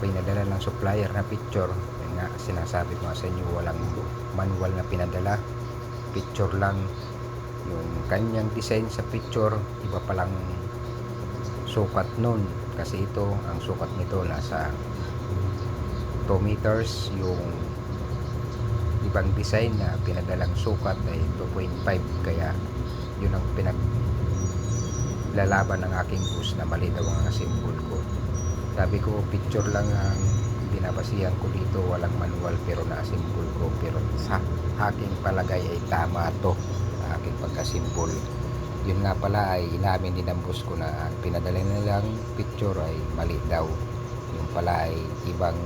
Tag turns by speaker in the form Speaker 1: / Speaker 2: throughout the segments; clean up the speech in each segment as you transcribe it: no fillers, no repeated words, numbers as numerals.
Speaker 1: pinadala ng supplier na picture. Yan nga, sinasabi ko nga sa inyo, walang manual na pinadala, picture lang. Yung kanyang design sa picture, iba palang sukat nun, kasi ito, ang sukat nito nasa 2 meters. Yung ibang design na pinadalang sukat ay 2.5, kaya yun ang pinaglalaban ng aking boss na mali daw ang symbol ko. Sabi ko, picture lang ang binabasihan ko dito, walang manual, pero na-symbol ko, pero sa aking palagay ay tama to, sa aking pagka-symbol. Yun nga pala ay inamin din ng boss ko na ang pinadala nilang picture ay mali daw. Yung pala ay ibang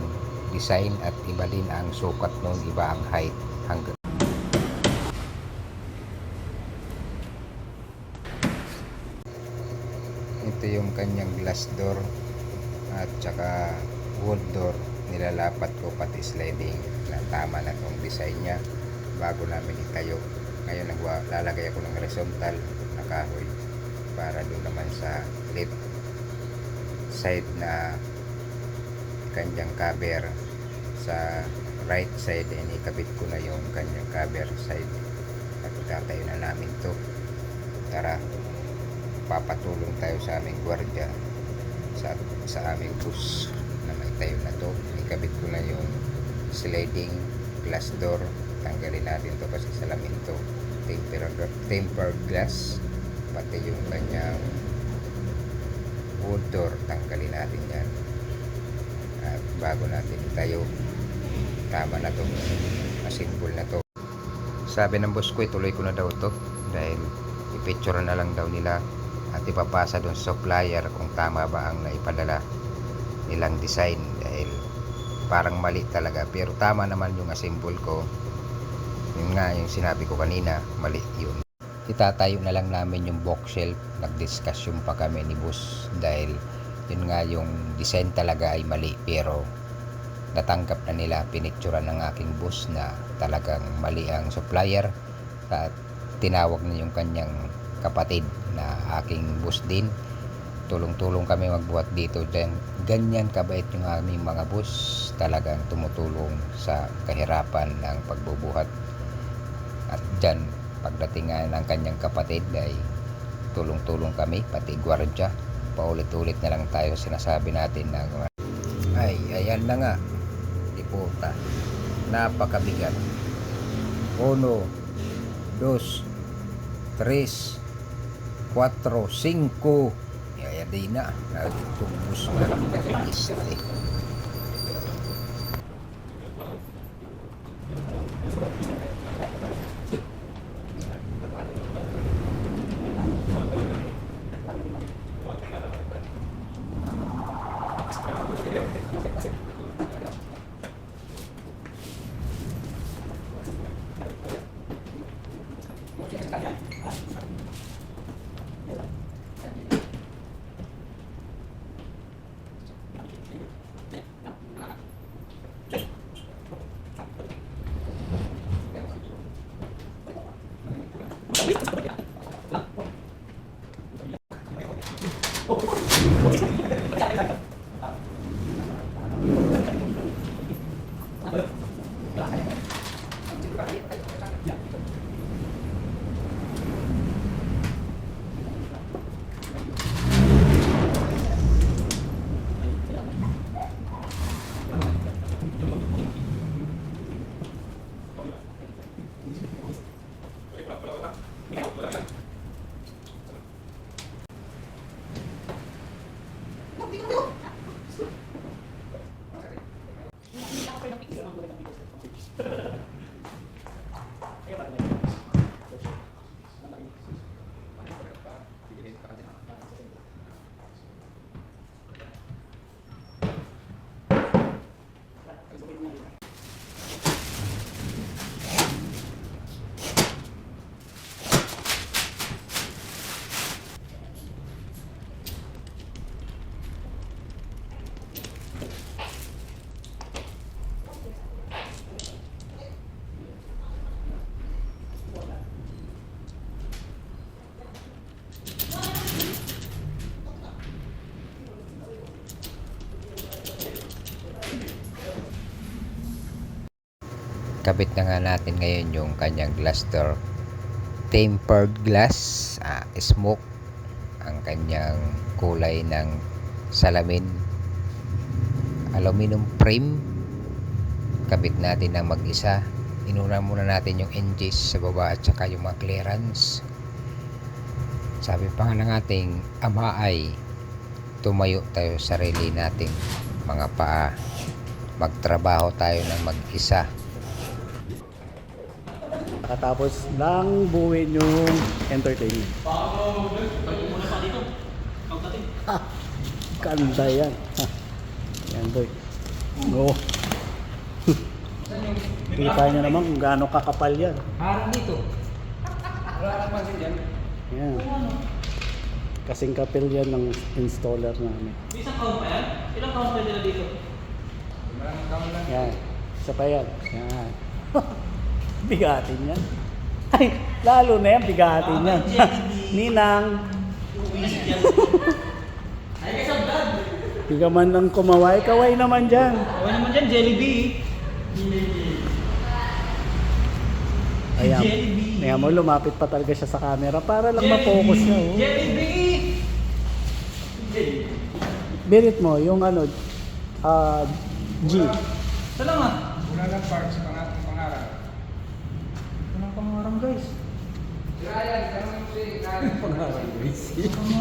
Speaker 1: design at iba din ang sukat nun, iba ang height. Hanggang ito yung kanyang glass door at saka wood door, nilalapat ko pati sliding na tama na tong design nya bago namin itayo. Ngayon lalagay ako ng horizontal na kahoy para doon naman sa left side na kanyang cover. Sa right side ay ikabit ko na yung kanyang cover side at itatayo na namin to. Tara, papatulong tayo sa aming gwardiya sa aming bus na may tayo na to. Ikabit ko na yung sliding glass door, tanggalin natin to kasi salamin to, tempered glass, pati yung kanyang wood door tanggalin natin yan at bago natin itayo. Tama na to, asimbol na to. Sabi ng boss ko, ituloy ko na daw to dahil i-picture na lang daw nila at ipapasa doon sa supplier kung tama ba ang naipadala nilang design, dahil parang mali talaga, pero tama naman yung asimbol ko. Yun nga yung sinabi ko kanina, mali yun. Itatayo na lang namin yung bookshelf. Nagdiskusyon pa kami ni boss dahil yun nga yung design talaga ay mali, pero natanggap na nila, pinicturan ng aking boss na talagang mali ang supplier at tinawag na yung kanyang kapatid na aking boss din. Tulong-tulong kami magbuhat dito. Ganyan kabait yung aming mga boss, talagang tumutulong sa kahirapan ng pagbubuhat. At dyan, pagdating nga ng kanyang kapatid ay tulong-tulong kami, pati gwardiya. Paulit-ulit na lang tayo sinasabi natin na ay, ayan na nga, di puta, napakabigat. 1, 2, 3, 4, 5. Kaya di na nagtubos na lang ng Kabit na nga natin ngayon yung kanyang glass door. Tempered glass, smoke ang kanyang kulay ng salamin. Aluminum frame. Kabit natin ng mag-isa. Inuna muna natin yung hinges sa baba at saka yung mga clearance. Sabi pa nga ng ating ama ay tumayo tayo sa sarili nating mga paa. Magtrabaho tayo ng mag-isa.
Speaker 2: Nakatapos lang buuin yung entertainment. Ha! Ganda yan. Ha. Yan boy. No. Kita nyo naman kung gaano kakapal yan.
Speaker 3: Harang dito. Wala naman din dyan.
Speaker 2: Yan. Kasing kapil yan ng installer namin.
Speaker 3: Isang count pa yan? Ilang count pa nila dito?
Speaker 1: Maraming taon lang.
Speaker 2: Yan. Isa pa yan. Yan. Bigatin yan. Ay, lalo na yan, bigatin yan. Ninang.
Speaker 3: Ay, kasi ang vlog.
Speaker 2: Di ka man lang kumaway. Kaway naman dyan.
Speaker 3: Kaway naman dyan, Jollibee.
Speaker 2: Ayan.
Speaker 3: Jollibee.
Speaker 2: Ayan mo, lumapit pa talaga siya sa camera para lang ma-focus niya. Oh.
Speaker 3: Jollibee!
Speaker 2: Birit mo, yung ano, G.
Speaker 3: Salamat.
Speaker 1: Wala lang parts pangarap.
Speaker 3: Walang pangarang guys.
Speaker 1: Ryan, tanong mo si Ryan.
Speaker 3: Pangarang guys? Ito si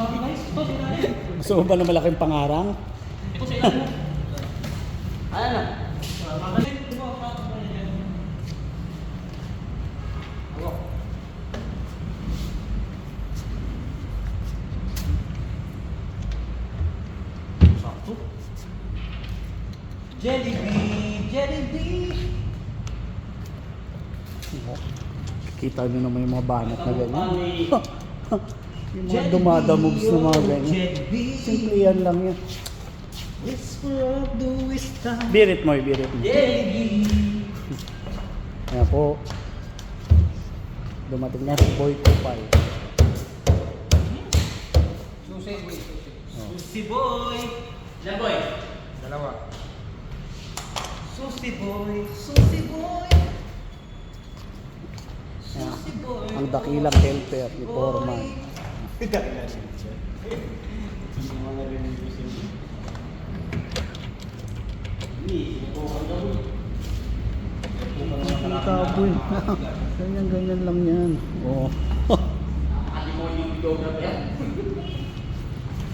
Speaker 3: Ryan.
Speaker 2: Gusto mo ba na malaking pangarang?
Speaker 3: Ito si Ryan. Ayan na. Makalit. Sakto. Jollibee! Jollibee!
Speaker 2: Kita nyo naman yung mga banat na ganyan. Yung mga dumadamogs na mga ganyan. Simple yan lang yan.
Speaker 3: Whisper of the wisdom.
Speaker 2: Birit mo, birit mo.
Speaker 3: Jollibee!
Speaker 2: Ayan po. Dumating na si Boy Kupal.
Speaker 1: Susi, boy, susi.
Speaker 3: Susi boy! Ilan boy?
Speaker 1: Dalawa.
Speaker 3: Susi boy! Susi boy!
Speaker 2: Ayan.
Speaker 3: Susi boy!
Speaker 2: Ang dakilang helper ni Foreman. Kita boy. Ganyan lang yan. Oh.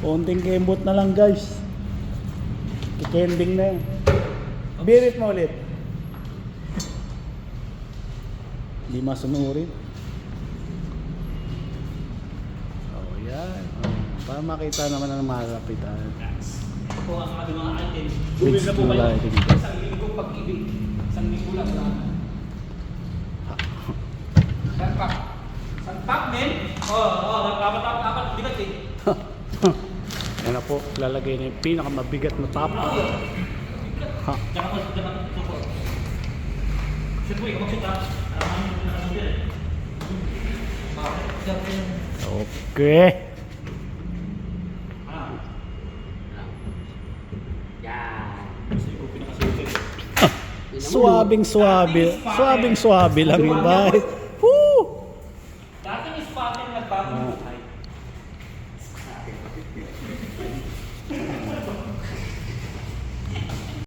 Speaker 2: Konting kembot na lang guys. Kikending na yan. Birit mo ulit. Hindi masunurin. Oh, yan. Oh, para makita naman ang malapitan.
Speaker 3: Ito po ang ating mga item.
Speaker 2: Bridge
Speaker 3: Bumili na po
Speaker 2: to
Speaker 3: kayo.
Speaker 2: lighting.
Speaker 3: Isang linggo pag-ibig. Isang linggo lang sa
Speaker 1: Salpak.
Speaker 3: Sanpak, men! Oo, apat, bigat eh.
Speaker 2: Yan na po, lalagay na yung pinakamabigat na top. Ha.
Speaker 3: Tsaka mo, suko. Shoot mo, ikaw mag-shoot ha.
Speaker 2: Okay. Suwabing suwabe lang yun, bye.